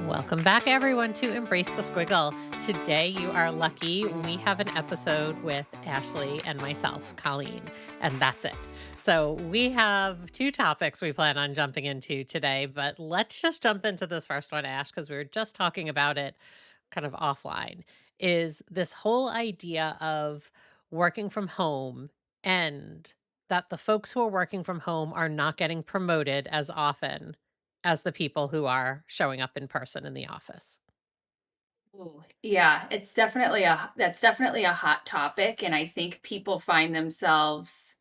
Welcome back, everyone, to Embrace the Squiggle. Today, you are lucky. We have an episode with Ashley and myself, Colleen, and that's it. So, we have two topics we plan on jumping into today, but let's just jump into this first one, Ash, because we were just talking about it kind of offline. Is this whole idea of working from home and that the folks who are working from home are not getting promoted as often as the people who are showing up in person in the office. Ooh, yeah, that's definitely a hot topic, and I think people find themselves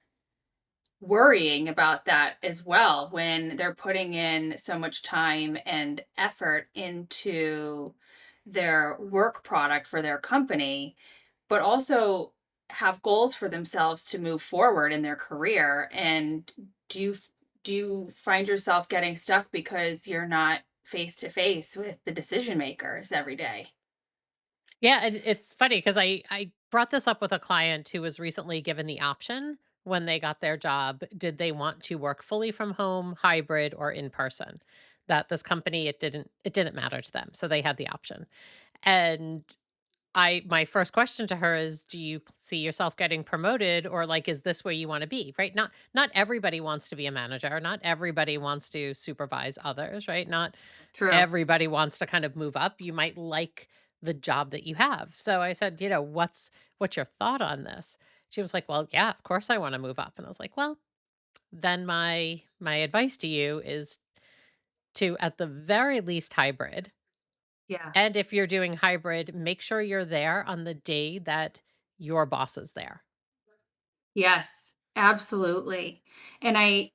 worrying about that as well when they're putting in so much time and effort into their work product for their company, but also have goals for themselves to move forward in their career. And do you do you find yourself getting stuck because you're not face to face with the decision makers every day? Yeah, and it's funny because I brought this up with a client who was recently given the option when they got their job. Did they want to work fully from home, hybrid, or in person? That this company it didn't matter to them, so they had the option. And I my first question to her is, do you see yourself getting promoted, or like is this where you want to be, right? Not everybody wants to be a manager, not everybody wants to supervise others, right? Not True. everybody wants to kind of move up. You might like the job that you have. So I said, what's your thought on this? She was like, "Well, yeah, of course I want to move up." And I was like, "Well, then my advice to you is to at the very least hybrid. Yeah. And if you're doing hybrid, make sure you're there on the day that your boss is there." Yes, absolutely. And I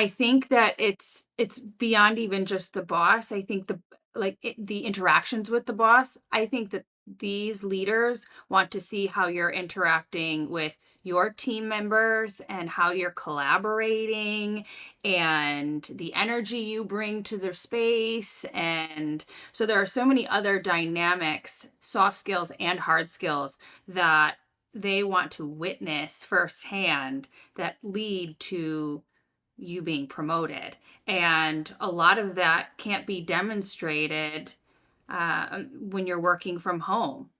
think that it's beyond even just the boss. I think the interactions with the boss, I think that these leaders want to see how you're interacting with your team members and how you're collaborating and the energy you bring to their space. And so there are so many other dynamics, soft skills and hard skills, that they want to witness firsthand that lead to you being promoted. And a lot of that can't be demonstrated when you're working from home.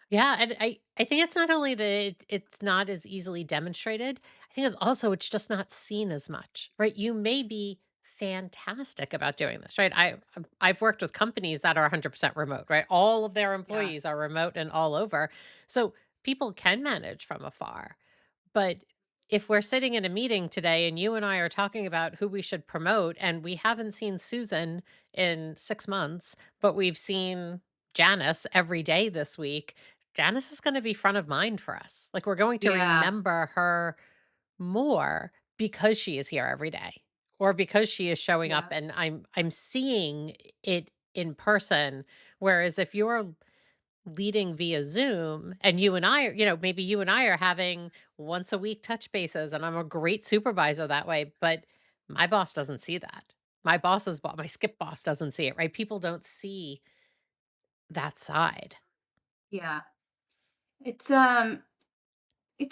Yeah, and I think it's not only that it's not as easily demonstrated, I think it's just not seen as much, right? You may be fantastic about doing this, right? I've worked with companies that are 100% remote, right? All of their Yeah. employees are remote and all over. So people can manage from afar. But if we're sitting in a meeting today and you and I are talking about who we should promote, and we haven't seen Susan in 6 months, but we've seen Janice every day this week, Janice is going to be front of mind for us. Like we're going to Yeah. remember her more because she is here every day or because she is showing up Yeah. and I'm seeing it in person. Whereas if you're leading via Zoom and you and I are, maybe you and I are having once a week touch bases and I'm a great supervisor that way, but my boss doesn't see that. My skip boss doesn't see it, right? People don't see that side. Yeah. It's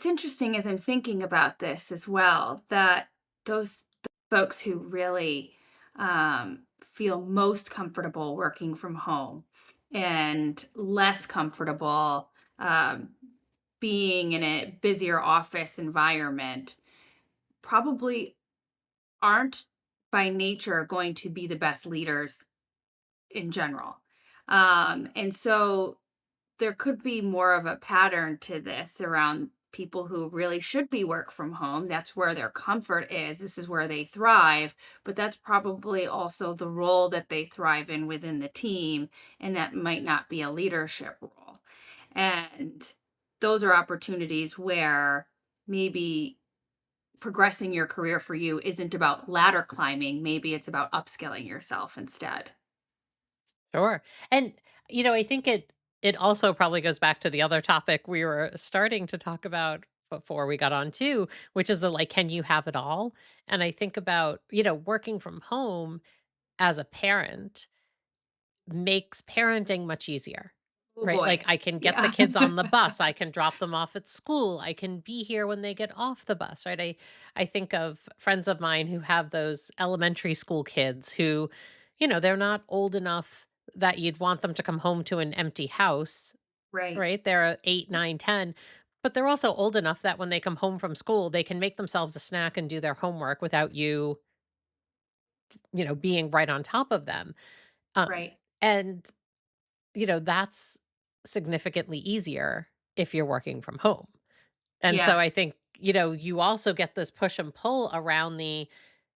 interesting as I'm thinking about this as well, that those folks who really feel most comfortable working from home and less comfortable being in a busier office environment probably aren't by nature going to be the best leaders in general. And so there could be more of a pattern to this around people who really should be work from home. That's where their comfort is. This is where they thrive, but that's probably also the role that they thrive in within the team, and that might not be a leadership role. And those are opportunities where maybe progressing your career for you isn't about ladder climbing, maybe it's about upskilling yourself instead. Sure. And I think it also probably goes back to the other topic we were starting to talk about before we got on too, which is the like, can you have it all? And I think about, working from home as a parent makes parenting much easier. Oh right? Like, boy. I can get the Yeah. kids on the bus, I can drop them off at school, I can be here when they get off the bus, right? I think of friends of mine who have those elementary school kids who, they're not old enough that you'd want them to come home to an empty house, Right. right? They're 8, 9, 10, but they're also old enough that when they come home from school, they can make themselves a snack and do their homework without being right on top of them. Um, Right. and that's significantly easier if you're working from home. And so I Yes. think, you also get this push and pull around the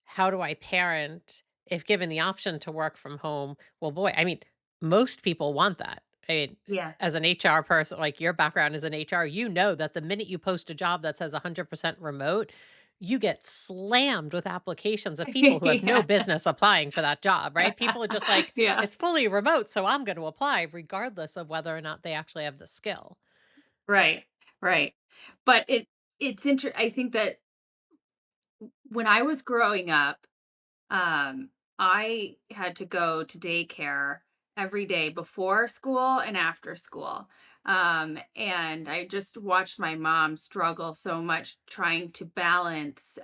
how do I parent if given the option to work from home? Well, boy, I mean, most people want that. I mean, Yeah. as an HR person, like your background is in HR, you know that the minute you post a job that says 100% remote, you get slammed with applications of people who have no Yeah. business applying for that job, right? People are just like, Yeah. it's fully remote, so I'm going to apply regardless of whether or not they actually have the skill. Right. Right. But I think that when I was growing up, I had to go to daycare every day before school and after school. And I just watched my mom struggle so much trying to balance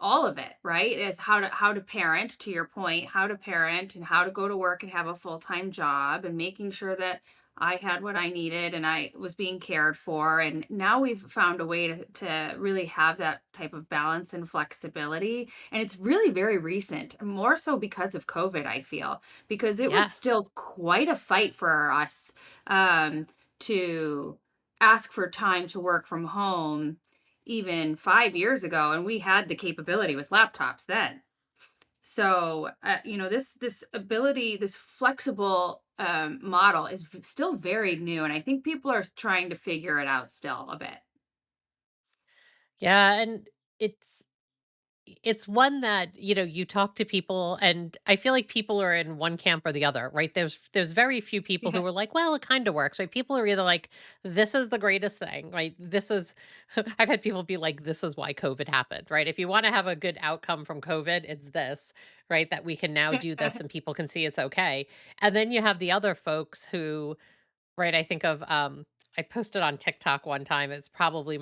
all of it, right? Is how to parent, to your point, how to parent and how to go to work and have a full-time job and making sure that I had what I needed and I was being cared for. And now we've found a way to really have that type of balance and flexibility. And it's really very recent, more so because of COVID, I feel, because it was Yes. still quite a fight for us to ask for time to work from home even 5 years ago, and we had the capability with laptops then. So, this ability, this flexible, model is still very new, and I think people are trying to figure it out still a bit. Yeah, and it's it's one that, you talk to people and I feel like people are in one camp or the other, right? There's very few people Yeah. who are like, well, it kind of works, right? People are either like, this is the greatest thing, right? This is I've had people be like, this is why COVID happened, right? If you want to have a good outcome from COVID, it's this, right? That we can now do this and people can see it's okay. And then you have the other folks who, right, I think of, I posted on TikTok one time, it's probably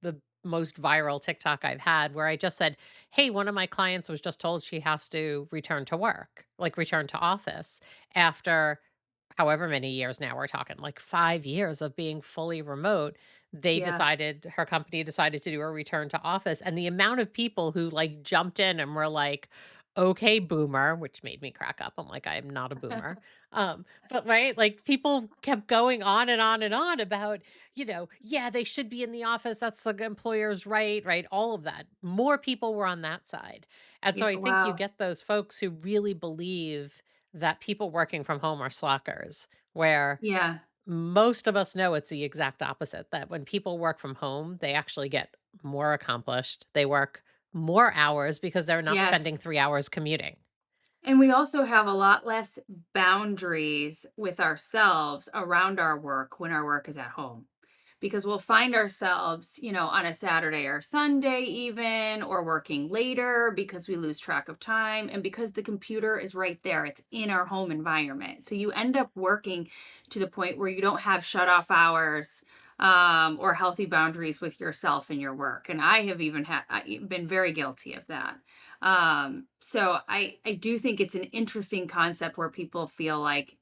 the most viral TikTok I've had, where I just said, "Hey, one of my clients was just told she has to return to work, like return to office after however many years now we're talking, like 5 years of being fully remote." Yeah. Her company decided to do a return to office, and the amount of people who, like, jumped in and were like, "Okay, boomer," which made me crack up. I'm like, "I am not a boomer." But right, like people kept going on and on and on about, yeah, they should be in the office. That's the employer's right, right? All of that. More people were on that side. And Yeah, so I think you wow. get those folks who really believe that people working from home are slackers, where Yeah. most of us know it's the exact opposite, that when people work from home, they actually get more accomplished. They work more hours because they're not spending Yes. 3 hours commuting. And we also have a lot less boundaries with ourselves around our work when our work is at home. Because we'll find ourselves, on a Saturday or Sunday, even, or working later because we lose track of time. And because the computer is right there, it's in our home environment. So you end up working to the point where you don't have shut off hours or healthy boundaries with yourself and your work. And I have even been very guilty of that. So I do think it's an interesting concept where people feel like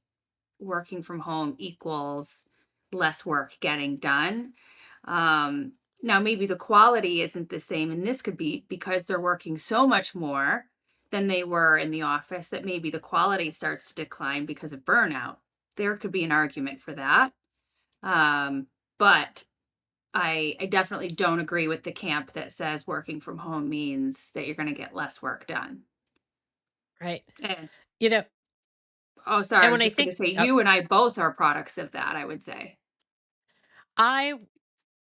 working from home equals less work getting done. Um, Now maybe the quality isn't the same, and this could be because they're working so much more than they were in the office that maybe the quality starts to decline because of burnout. There could be an argument for that. But I definitely don't agree with the camp that says working from home means that you're going to get less work done. Right. And You know, oh, sorry, I and was when I just going to think, say you and I both are products of that, I would say. I,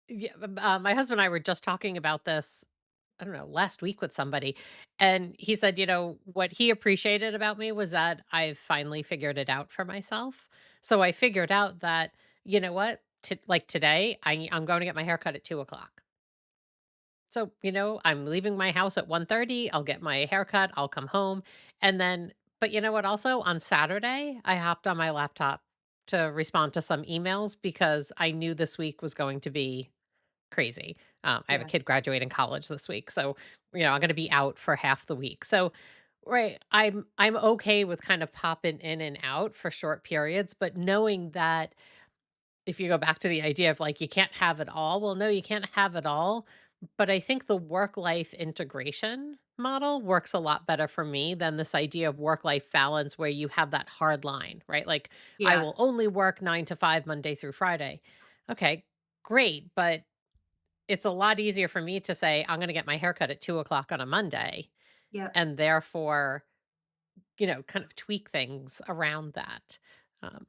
yeah, my husband and I were just talking about this, I don't know, last week with somebody. And he said, what he appreciated about me was that I've finally figured it out for myself. So I figured out that, you know what, like today, I'm going to get my hair cut at 2 o'clock. So, I'm leaving my house at 1:30. I'll get my haircut. I'll come home. And then, but you know what? Also on Saturday, I hopped on my laptop to respond to some emails because I knew this week was going to be crazy. I have a Yeah. kid graduating college this week, so I'm going to be out for half the week. So, right, I'm okay with kind of popping in and out for short periods, but knowing that if you go back to the idea of like you can't have it all, well, no, you can't have it all. But I think the work life integration model works a lot better for me than this idea of work life balance where you have that hard line, right? Like, I Yeah. will only work 9 to 5 Monday through Friday. Okay, great. But it's a lot easier for me to say, I'm going to get my haircut at 2 o'clock on a Monday Yep. and therefore, kind of tweak things around that. Um,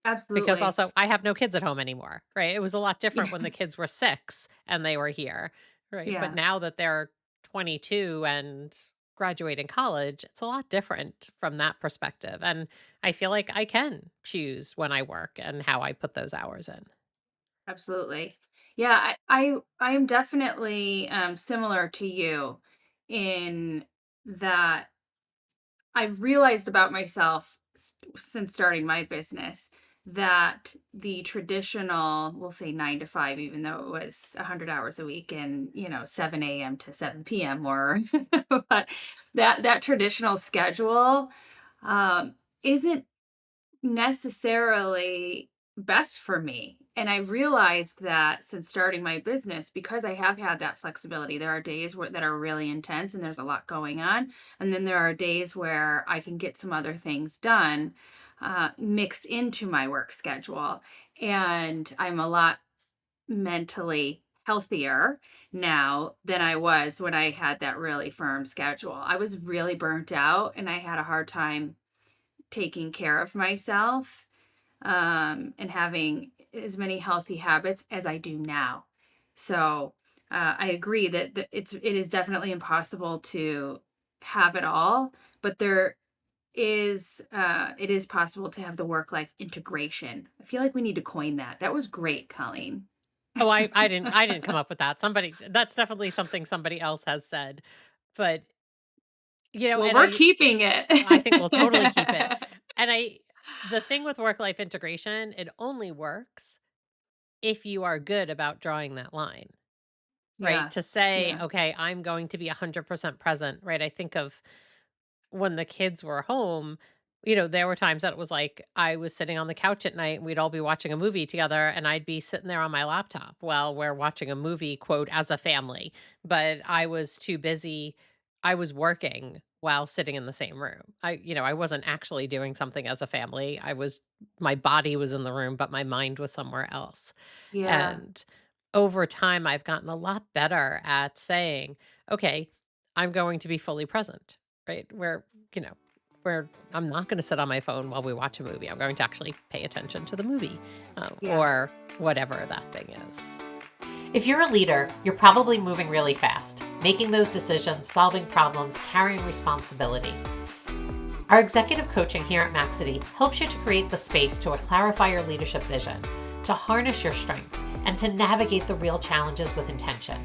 because Absolutely. also I have no kids at home anymore, right? It was a lot different Yeah. when the kids were 6 and they were here, right? But Yeah. now that they're 22 and graduating college, it's a lot different from that perspective. And I feel like I can choose when I work and how I put those hours in. Absolutely. Yeah, I am definitely similar to you in that I've realized about myself since starting my business that the traditional, we'll say 9 to 5, even though it was 100 hours a week and, 7 a.m. to 7 p.m. or, but that traditional schedule isn't necessarily best for me. And I realized that since starting my business, because I have had that flexibility, there are days that are really intense and there's a lot going on. And then there are days where I can get some other things done mixed into my work schedule. And I'm a lot mentally healthier now than I was when I had that really firm schedule. I was really burnt out and I had a hard time taking care of myself and having as many healthy habits as I do now. So I agree that it is definitely impossible to have it all, but it is possible to have the work life integration. I feel like we need to coin that. That was great, Colleen. Oh, I didn't come up with that. That's definitely something somebody else has said. But, Well, and we're keeping I think we'll totally keep it. it. And the thing with work life integration, it only works if you are good about drawing that line, right? Yeah. To say, Yeah. okay, I'm going to be 100% present, right? I think of when the kids were home, there were times that it was like I was sitting on the couch at night and we'd all be watching a movie together and I'd be sitting there on my laptop while we're watching a movie, quote, as a family. But I was too busy. I was working while sitting in the same room. I wasn't actually doing something as a family. My body was in the room, but my mind was somewhere else. Yeah. And over time, I've gotten a lot better at saying, okay, I'm going to be fully present, right? You know, where I'm not going to sit on my phone while we watch a movie. I'm going to actually pay attention to the movie Yeah. or whatever that thing is. If you're a leader, you're probably moving really fast, making those decisions, solving problems, carrying responsibility. Our executive coaching here at Maxity helps you to create the space to clarify your leadership vision, to harness your strengths, and to navigate the real challenges with intention.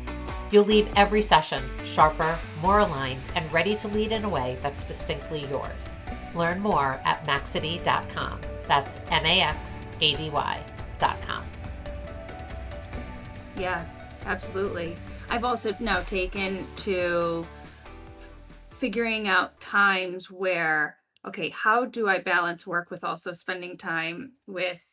You'll leave every session sharper, more aligned, and ready to lead in a way that's distinctly yours. Learn more at maxity.com. That's maxady.com. Yeah, absolutely. I've also now taken to figuring out times where, okay, how do I balance work with also spending time with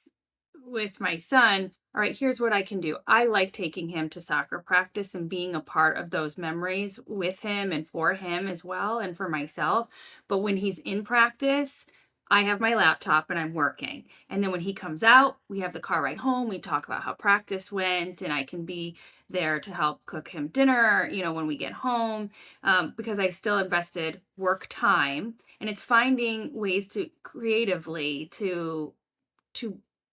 my son? All right, here's what I can do. I like taking him to soccer practice and being a part of those memories with him and for him as well and for myself. But when he's in practice, I have my laptop and I'm working. And then when he comes out, we have the car ride home. We talk about how practice went, and I can be there to help cook him dinner, when we get home, because I still invested work time. And it's finding ways to creatively to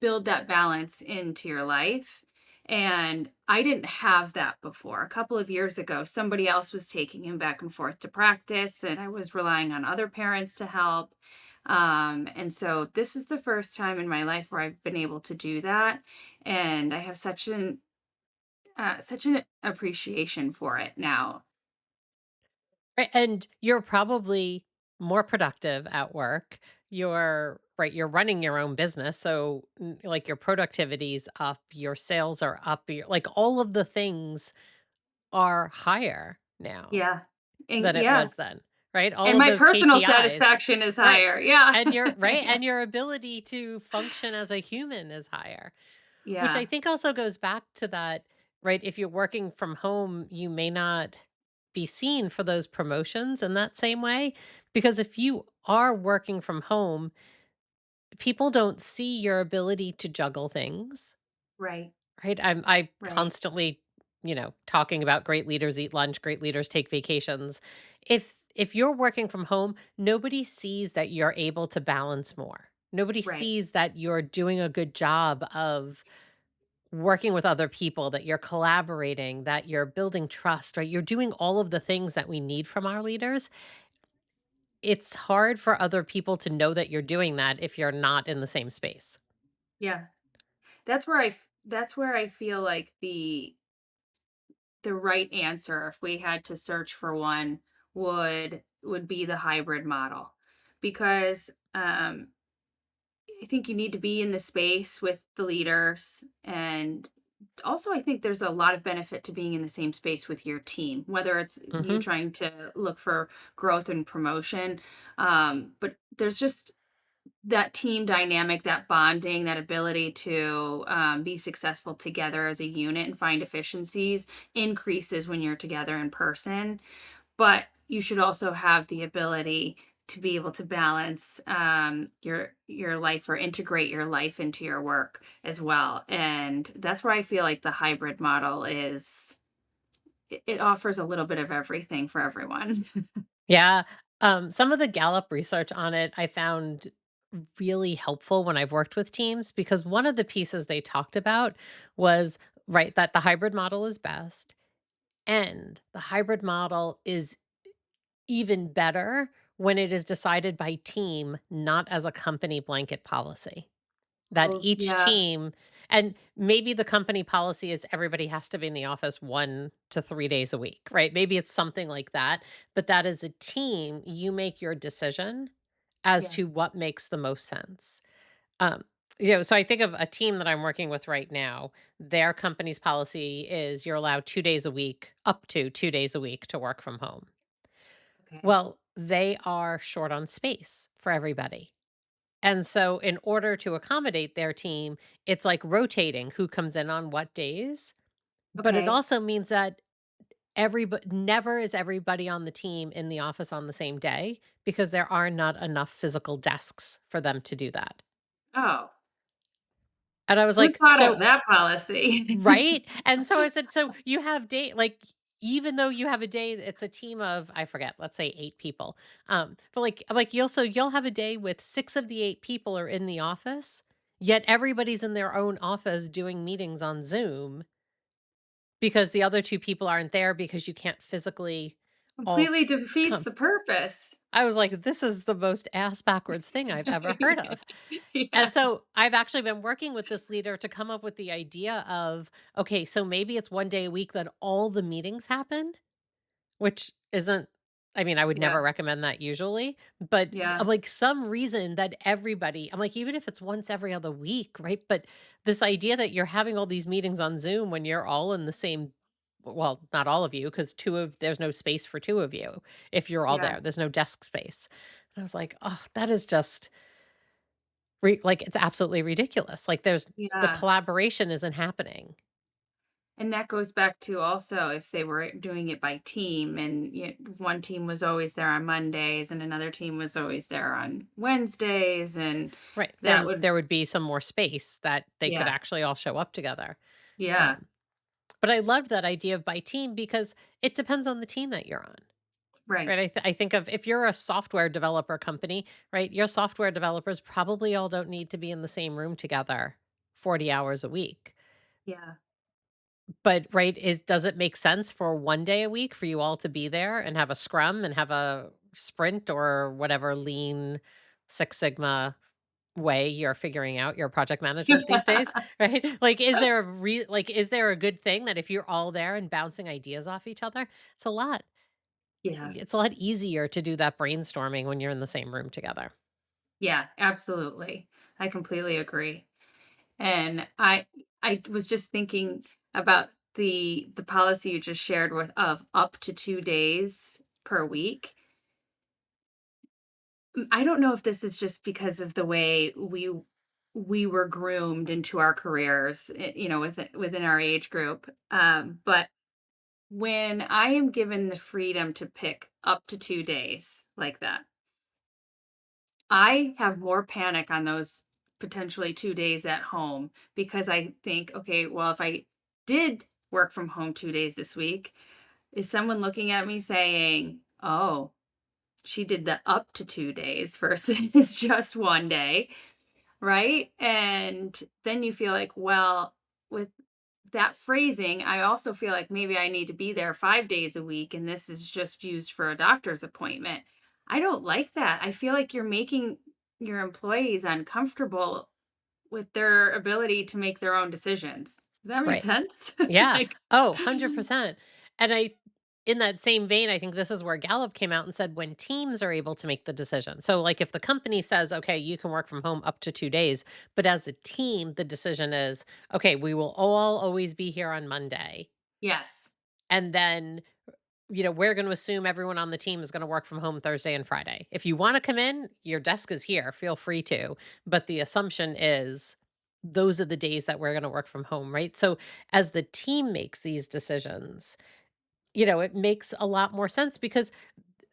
build that balance into your life. And I didn't have that before. A couple of years ago, somebody else was taking him back and forth to practice, and I was relying on other parents to help. And so this is the first time in my life where I've been able to do that, and I have such an appreciation for it now. Right, and you're probably more productive at work. You're right, you're running your own business, so, like, your productivity's up, your sales are up, like, all of the things are higher now Yeah. And than it yeah, was then, right? All and of my those personal KPIs. satisfaction is Right. higher. Yeah. And your right, Yeah. and your ability to function as a human is higher, which I Yeah. think also goes back to that, right? If you're working from home, you may not be seen for those promotions in that same way, because if you are working from home, people don't see your ability to juggle things, Right. right? I Right. constantly, talking about great leaders eat lunch, great leaders take vacations. If you're working from home, nobody sees that you're able to balance more. Nobody Right. sees that you're doing a good job of working with other people, that you're collaborating, that you're building trust, right? You're doing all of the things that we need from our leaders. It's hard for other people to know that you're doing that if you're not in the same space. Yeah. That's where I feel like the right answer, if we had to search for one, would be the hybrid model. Because I think you need to be in the space with the leaders, and also I think there's a lot of benefit to being in the same space with your team, whether it's you Mhm. trying to look for growth and promotion. But there's just that team dynamic, that bonding, that ability to be successful together as a unit and find efficiencies increases when you're together in person. But you should also have the ability to be able to balance your life, or integrate your life into your work as well. And that's where I feel like the hybrid model is, it offers a little bit of everything for everyone. Yeah. Some of the Gallup research on it I found really helpful when I've worked with teams, because one of the pieces they talked about was, right, that the hybrid model is best, and the hybrid model is even better when it is decided by team, not as a company blanket policy. That Oh each yeah. team, and maybe the company policy is everybody has to be in the office 1 to 3 days a week, right? Maybe it's something like that, but that as a team, you make your decision as Yeah. to what makes the most sense. Um, so I think of a team that I'm working with right now. Their company's policy is you're allowed 2 days a week, up to 2 days a week to work from home. Okay. Well, they are short on space for everybody. And so, in order to accommodate their team, it's like rotating who comes in on what days. But it Okay. also means that everybody, never is everybody on the team in the office on the same day, because there are not enough physical desks for them to do that. Oh, And I was who like, thought of so, that policy? right? And so I said, so you have day, like, even though you have a day, it's a team of, I forget, let's say 8 people. But like you'll have a day with 6 of the 8 people are in the office, yet everybody's in their own office doing meetings on Zoom, because the other 2 people aren't there because you can't physically all Completely defeats come. the purpose. I was like, this is the most ass backwards thing I've ever heard of. And Yeah. so I've actually been working with this leader to come up with the idea of, okay, so maybe it's 1 day a week that all the meetings happen, which isn't, I mean, I would Yeah. never recommend that usually, but Yeah. like some reason that everybody, I'm like, even if it's once every other week, right? But this idea that you're having all these meetings on Zoom when you're all in the same, well, not all of you, because there's no space for 2 of you if you're all Yeah. there. There's no desk space. And I was like, oh, that is just like, it's absolutely ridiculous. Like, the Yeah. collaboration isn't happening. And that goes back to also if they were doing it by team, and one team was always there on Mondays and another team was always there on Wednesdays, and Right. that Then would, there would be some more space that they could yeah. actually all show up together. Yeah. Um, but I loved that idea of by team, because it depends on the team that you're on. Right. Right. I think of, if you're a software developer company, right? Your software developers probably all don't need to be in the same room together 40 hours a week. Yeah. But right, does it make sense for 1 day a week for you all to be there and have a scrum and have a sprint or whatever lean Six Sigma way you're figuring out your project management these days, right? Like, is there a good thing that if you're all there and bouncing ideas off each other, it's a lot Yeah. it's a lot easier to do that brainstorming when you're in the same room together. Yeah, absolutely. I completely agree. And I was just thinking about the policy you just shared with of up to 2 days per week. I don't know if this is just because of the way we were groomed into our careers, within our age group. But when I am given the freedom to pick up to 2 days like that, I have more panic on those potentially 2 days at home because I think, "Okay, well, if I did work from home 2 days this week, is someone looking at me saying, 'Oh, she did the up to 2 days versus just 1 day?'" Right? And then you feel like, well, with that phrasing, I also feel like maybe I need to be there 5 days a week and this is just used for a doctor's appointment. I don't like that. I feel like you're making your employees uncomfortable with their ability to make their own decisions. Does that make Right. sense? Yeah. Like, Oh, 100%. And in that same vein, I think this is where Gallup came out and said when teams are able to make the decision. So, like, if the company says, okay, you can work from home up to 2 days, but as a team, the decision is, okay, we will all always be here on Monday. yes. And then, we're going to assume everyone on the team is going to work from home Thursday and Friday. If you want to come in, your desk is here. Feel free to. But the assumption is those are the days that we're going to work from home, right? So as the team makes these decisions, it makes a lot more sense because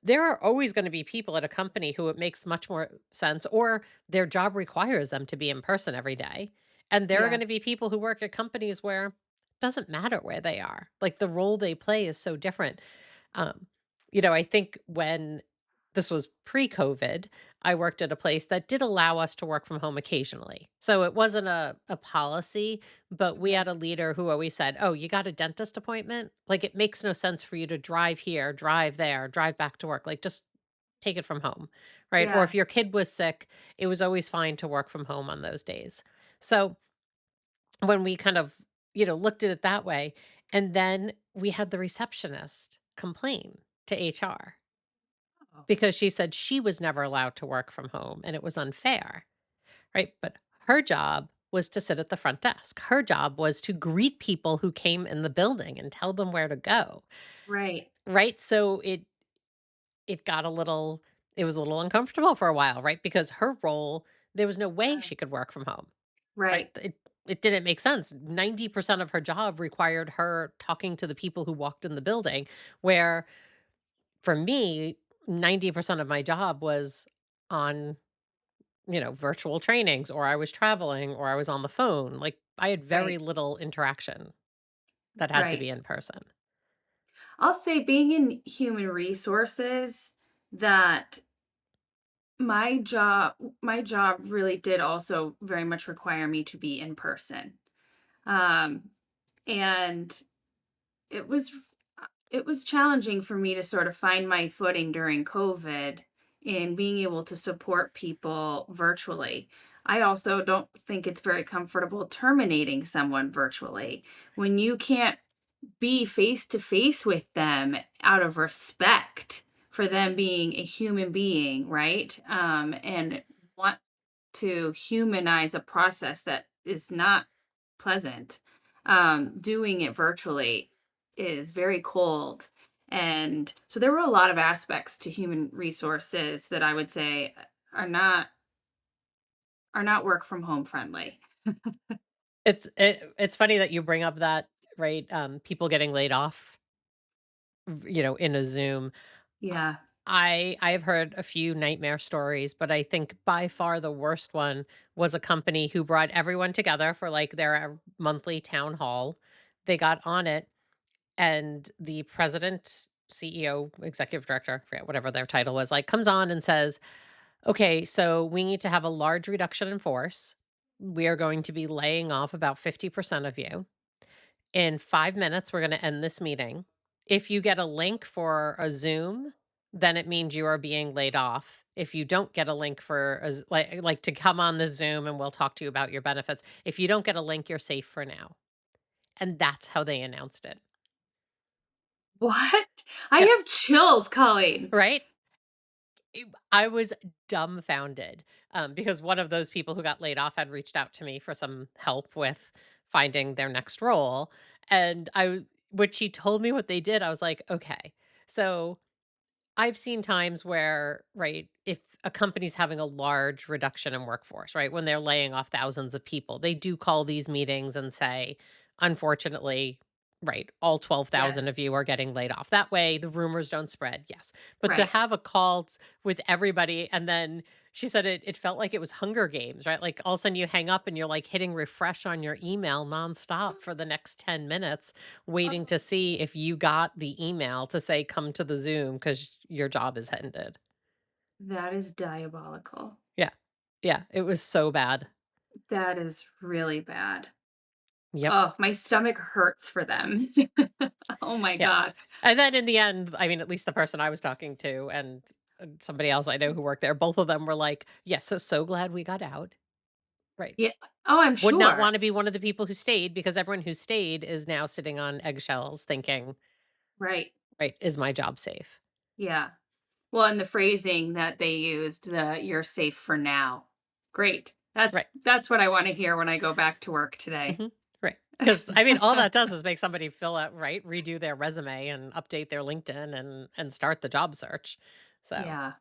there are always going to be people at a company who it makes much more sense or their job requires them to be in person every day. And there are Yeah. going to be people who work at companies where it doesn't matter where they are. Like the role they play is so different. Um, I think when this was pre-COVID, I worked at a place that did allow us to work from home occasionally. So it wasn't a policy, but we Okay. had a leader who always said, "Oh, you got a dentist appointment? Like it makes no sense for you to drive here, drive there, drive back to work. Like just take it from home." Right? Or Yeah. if your kid was sick, it was always fine to work from home on those days. So when we kind of, looked at it that way, and then we had the receptionist complain to HR Oh, because she said she was never allowed to work from home and it was unfair, right? But her job was to sit at the front desk. Her job was to greet people who came in the building and tell them where to go, right. right? So it got a little it was a little uncomfortable for a while, right? Because her role, there was no way Yeah. she could work from home, right? Right. It didn't make sense. 90% of her job required her talking to the people who walked in the building, where for me, 90% of my job was on, virtual trainings, or I was traveling, or I was on the phone. Like I had very Right. little interaction that had to Right. be in person. I'll say being in human resources, that my job really did also very much require me to be in person. Um, and it was it was challenging for me to sort of find my footing during COVID in being able to support people virtually. I also don't think it's very comfortable terminating someone virtually when you can't be face to face with them out of respect for them being a human being, right? And want to humanize a process that is not pleasant. Doing it virtually is very cold. And so there were a lot of aspects to human resources that I would say are not are not work from home friendly. It's funny that you bring up that, right? People getting laid off, in a Zoom. Yeah. I've heard a few nightmare stories, but I think by far the worst one was a company who brought everyone together for like their monthly town hall. They got on it, and the president, CEO, executive director, I forget whatever their title was, like comes on and says, "Okay, so we need to have a large reduction in force. We are going to be laying off about 50% of you. In 5 minutes, we're going to end this meeting. If you get a link for a Zoom, then it means you are being laid off. If you don't get a link for like to come on the Zoom and we'll talk to you about your benefits. If you don't get a link, you're safe for now." And that's how they announced it. What? I Yeah, have chills, Colleen. right? I was dumbfounded, because one of those people who got laid off had reached out to me for some help with finding their next role, and when she told me what they did, I was like, "Okay." So I've seen times where, right, if a company's having a large reduction in workforce, right, when they're laying off thousands of people, they do call these meetings and say, unfortunately, right, all 12,000 Yes. of you are getting laid off. That way the rumors don't spread. Yes. But to Right. have a call with everybody, and then she said it felt like it was Hunger Games, right? Like all of a sudden you hang up and you're like hitting refresh on your email nonstop for the next 10 minutes waiting to see if you got the email to say, "Come to the Zoom because your job is ended." That is diabolical. Yeah. Yeah, it was so bad. That is really bad. Yep. Oh, my stomach hurts for them. Oh my Yes. god. And then in the end, I mean, at least the person I was talking to and somebody else I know who worked there, both of them were like, "Yes, so glad we got out." Right. Yeah. Oh, I'm Would not sure. wanna be one of the people who stayed because everyone who stayed is now sitting on eggshells thinking, Right. right, "Is my job safe?" Yeah. Well, and the phrasing that they used, the "you're safe for now." Great. That's Right. that's what I wanna hear when I go back to work today. Mhm. Right. Because I mean, all that does is make somebody fill out, right, redo their resume and update their LinkedIn and start the job search. So, Yeah.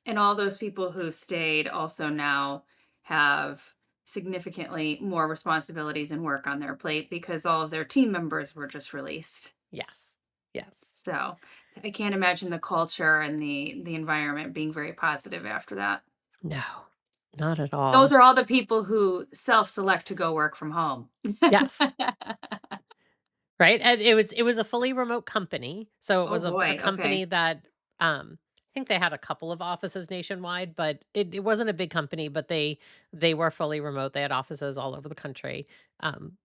And all those people who stayed also now have significantly more responsibilities and work on their plate because all of their team members were just released. yes. Yes. So, I can't imagine the culture and the environment being very positive after that. No, not at Those all. are all the people who self-select to go work from home. Yes. Right? And it was a fully remote company. So it Oh was a boy, company okay. that I think they had a couple of offices nationwide, but it wasn't a big company, but they were fully remote. They had offices all over the country.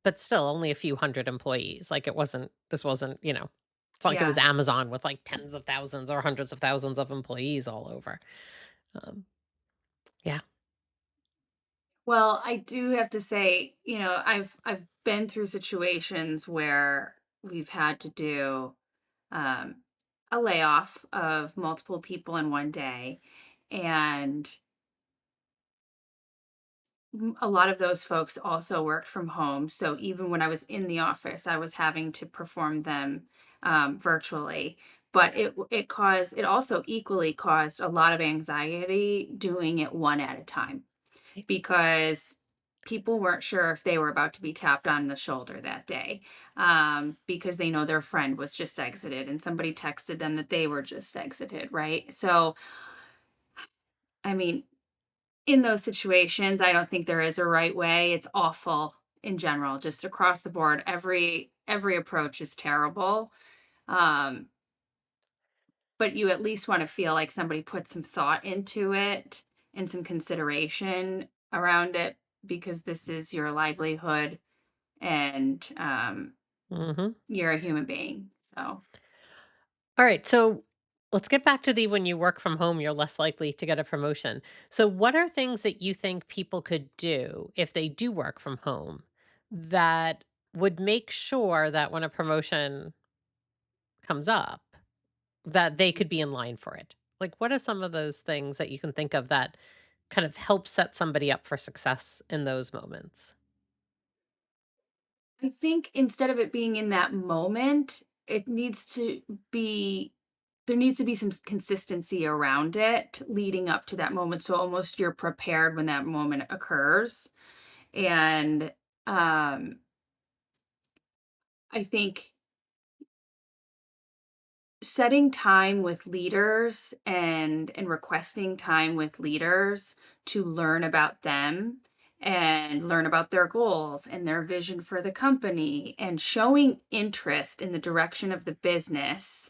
But still only a few hundred employees. Like this wasn't, it's not like it was Yeah. Amazon with like tens of thousands or hundreds of thousands of employees all over. Um, yeah. Well, I do have to say, I've been through situations where we've had to do um, a layoff of multiple people in one day, and a lot of those folks also worked from home. So even when I was in the office, I was having to perform them virtually. But it also equally caused a lot of anxiety doing it one at a time because people weren't sure if they were about to be tapped on the shoulder that day, because they know their friend was just exited and somebody texted them that they were just exited, right? So, I mean, in those situations, I don't think there is a right way. It's awful in general, just across the board. Every approach is terrible. Um, but you at least want to feel like somebody put some thought into it and some consideration around it because this is your livelihood and Mhm. you're a human being. So All right. So let's get back to the when you work from home, you're less likely to get a promotion. So, what are things that you think people could do if they do work from home that would make sure that when a promotion comes up, that they could be in line for it? Like, what are some of those things that you can think of that kind of help set somebody up for success in those moments? I think instead of it being in that moment, it needs to be there needs to be some consistency around it leading up to that moment. So almost you're prepared when that moment occurs. And um, I think setting time with leaders and requesting time with leaders to learn about them and learn about their goals and their vision for the company and showing interest in the direction of the business,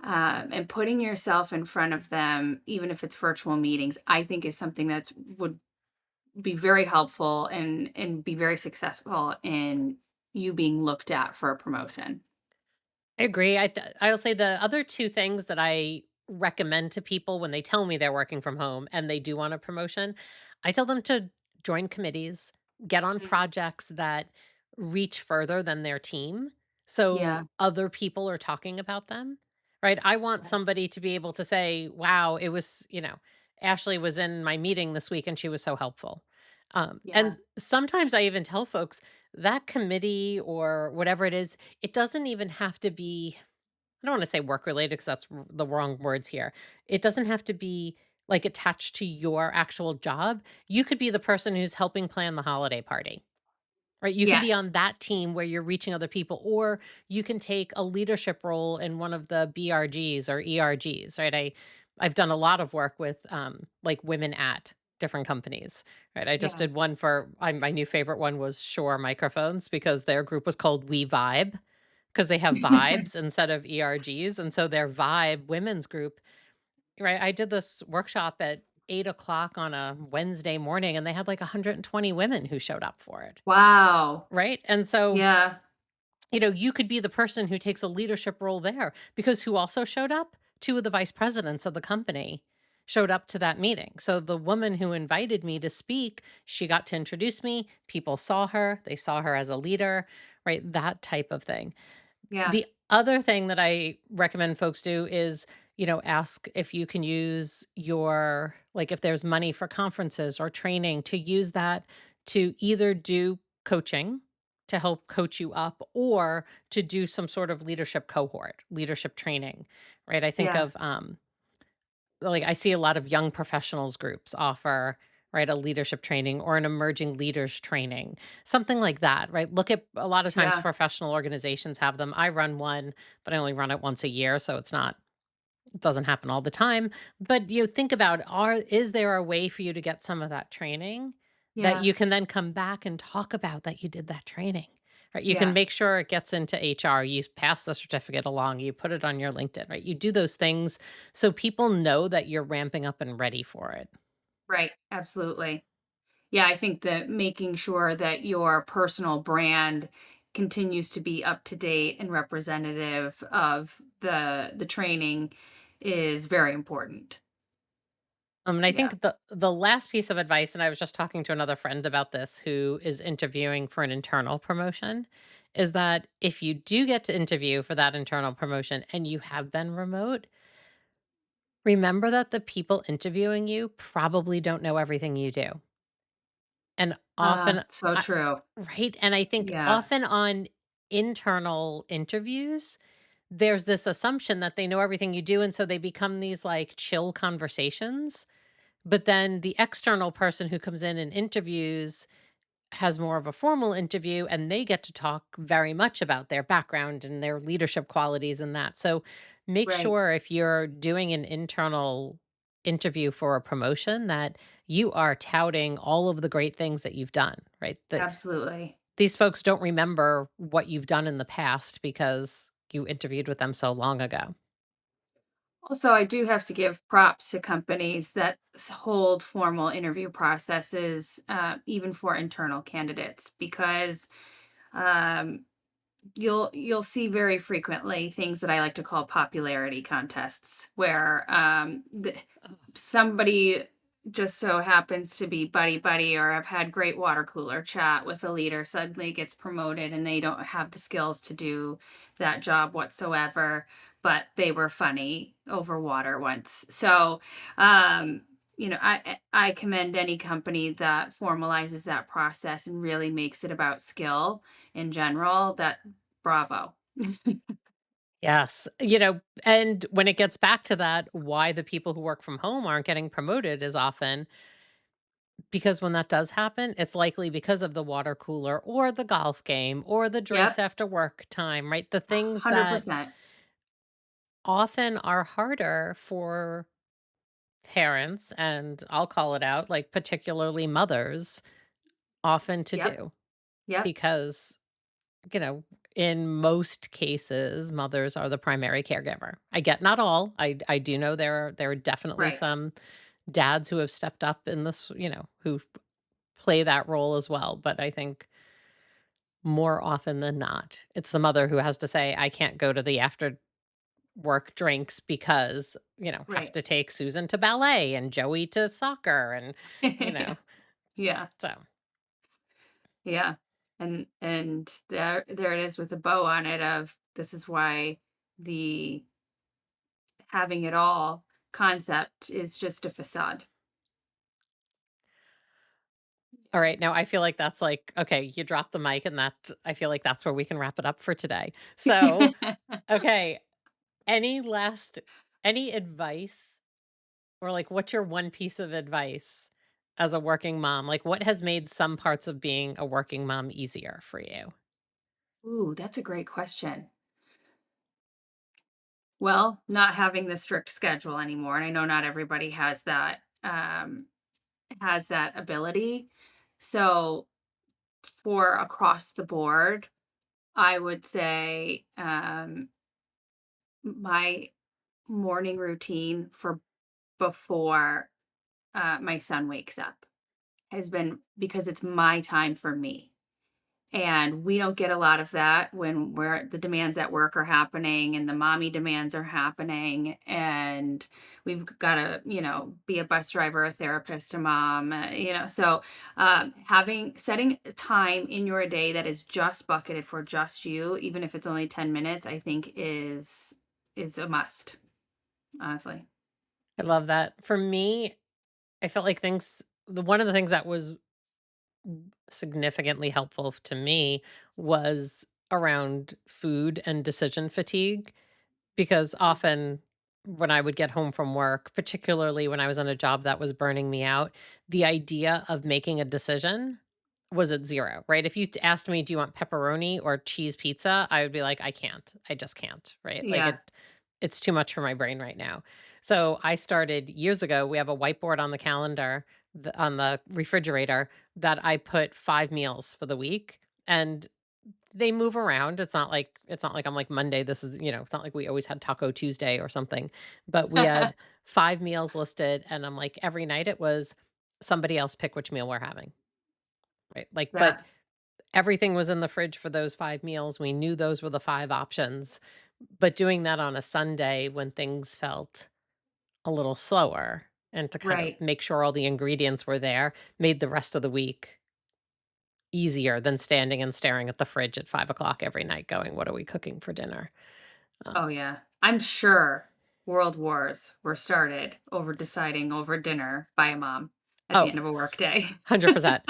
and putting yourself in front of them even if it's virtual meetings, I think is something that would be very helpful and be very successful in you being looked at for a promotion. I agree. I'll say the other two things that I recommend to people when they tell me they're working from home and they do want a promotion, I tell them to join committees, get on Mhm. projects that reach further than their team. Yeah. So other people are talking about them, right? I want somebody to be able to say, wow, it was, Ashley was in my meeting this week and she was so helpful. And Yeah. sometimes I even tell folks that committee or whatever it is, it doesn't even have to be, I don't want to say work related because that's the wrong words here. It doesn't have to be like attached to your actual job. You could be the person who's helping plan the holiday party. Right, you can be Yes. on that team where you're reaching other people, or you can take a leadership role in one of the BRGs or ERGs, right? I've done a lot of work with like women at different companies, right? I just Yeah. did one for my new favorite one was Shure microphones because their group was called We Vibe because they have vibes instead of ERGs, and so their Vibe women's group, right? I did this workshop at 8 o'clock on a Wednesday morning, and they had like 120 women who showed up for it. Wow. Right? And so, Yeah. you could be the person who takes a leadership role there because who also showed up? Two of the vice presidents of the company showed up to that meeting. So the woman who invited me to speak, she got to introduce me. People saw her, they saw her as a leader, right? That type of thing. Yeah. The other thing that I recommend folks do is, ask if you can use your, like, if there's money for conferences or training, to use that to either do coaching to help coach you up or to do some sort of leadership cohort, leadership training, right? I think Yeah. of, like, I see a lot of young professionals groups offer, right, a leadership training or an emerging leaders training, something like that, right? Look at a lot of times Yeah. professional organizations have them. I run one, but I only run it once a year, so it doesn't happen all the time. But you think about, is there a way for you to get some of that training that Yeah. you can then come back and talk about that you did that training? Right? You can Yeah. make sure it gets into HR. You pass the certificate along, you put it on your LinkedIn, right? You do those things so people know that you're ramping up and ready for it. Right. Absolutely. Yeah, I think that making sure that your personal brand continues to be up to date and representative of the training is very important. And I Yeah. think the last piece of advice, and I was just talking to another friend about this who is interviewing for an internal promotion, is that if you do get to interview for that internal promotion and you have been remote, remember that the people interviewing you probably don't know everything you do. And often, So I, true. right? And I think Yeah. often on internal interviews, there's this assumption that they know everything you do. And so they become these like chill conversations. But then the external person who comes in and interviews has more of a formal interview and they get to talk very much about their background and their leadership qualities and that. So make Right. sure if you're doing an internal interview for a promotion that you are touting all of the great things that you've done, right? That Absolutely. these folks don't remember what you've done in the past because you interviewed with them so long ago. Also, I do have to give props to companies that hold formal interview processes, even for internal candidates, because um, you'll see very frequently things that I like to call popularity contests, where somebody just so happens to be buddy buddy or have had great water cooler chat with a leader suddenly gets promoted and they don't have the skills to do that job whatsoever, but they were funny over water once. So um I commend any company that formalizes that process and really makes it about skill in general. That bravo. Yes. And when it gets back to that, why the people who work from home aren't getting promoted is often because when that does happen, it's likely because of the water cooler or the golf game or the drinks Yep. after work time, right? The things that 100%. often are harder for parents, and I'll call it out, like particularly mothers, often to Yep. do Yep. because, you know, in most cases, mothers are the primary caregiver. I get not all. I do know there are definitely Right. some dads who have stepped up in this, who play that role as well. But I think more often than not, it's the mother who has to say, I can't go to the after work drinks because, have Right. to take Susan to ballet and Joey to soccer and, you know, Yeah. so Yeah. And there it is with a bow on it of this is why the having it all concept is just a facade. All right, now I feel like that's like, okay, you drop the mic and that I feel like that's where we can wrap it up for today. So, okay, any last any advice or like what's your one piece of advice as a working mom? Like what has made some parts of being a working mom easier for you? Ooh, that's a great question. Well, not having the strict schedule anymore, and I know not everybody has that ability. So, for across the board, I would say my morning routine for before my son wakes up has been because it's my time for me. And we don't get a lot of that when the demands at work are happening and the mommy demands are happening. And we've got to, be a bus driver, a therapist, a mom, So setting time in your day that is just bucketed for just you, even if it's only 10 minutes, I think is a must, honestly. I love that. For me, I felt like one of the things that was significantly helpful to me was around food and decision fatigue. Because often when I would get home from work, particularly when I was on a job that was burning me out, the idea of making a decision was at 0, right? If you asked me, "Do you want pepperoni or cheese pizza?" I would be like, "I can't. I just can't," right? Like Yeah. it's too much for my brain right now. So I started years ago. We have a whiteboard on the calendar, on the refrigerator that I put 5 meals for the week, and they move around. It's not like I'm like Monday, this is, it's not like we always had Taco Tuesday or something, but we had 5 meals listed and I'm like every night it was somebody else pick which meal we're having, right? Like, but Yeah. everything was in the fridge for those 5 meals. We knew those were the 5 options. But doing that on a Sunday when things felt a little slower and to kind of Right. make sure all the ingredients were there made the rest of the week easier than standing and staring at the fridge at 5 o'clock every night going, "What are we cooking for dinner?" Oh, Um, yeah. I'm sure world wars were started over deciding over dinner by a mom at the oh, end of a workday. 100%.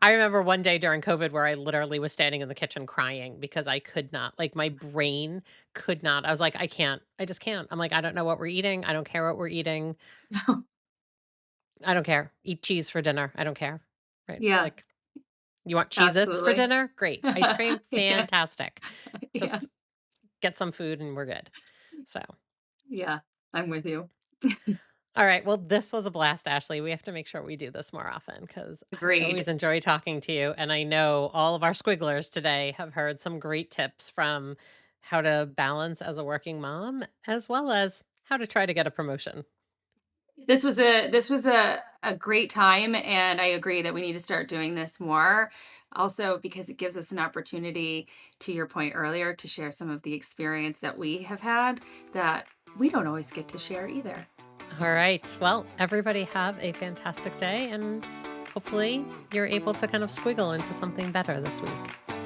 I remember one day during COVID where I literally was standing in the kitchen crying because I could not, like, my brain could not. I was like, "I can't. I just can't." I'm like, "I don't know what we're eating. I don't care what we're eating. I don't care. Eat cheese for dinner. I don't care." Right? Yeah, Like, "You want Cheez-Its for absolutely. dinner? Great. Ice cream? Yeah, Fantastic. yeah, Just get some food and we're good." So yeah, I'm with you. all right. Well, this was a blast, Ashley. We have to make sure we do this more often because I always Agreed. enjoy talking to you. And I know all of our squigglers today have heard some great tips from how to balance as a working mom, as well as how to try to get a promotion. This was a great time, and I agree that we need to start doing this more. Also, because it gives us an opportunity, to your point earlier, to share some of the experience that we have had that we don't always get to share either. All right. Well, everybody have a fantastic day. And hopefully you're able to kind of squiggle into something better this week.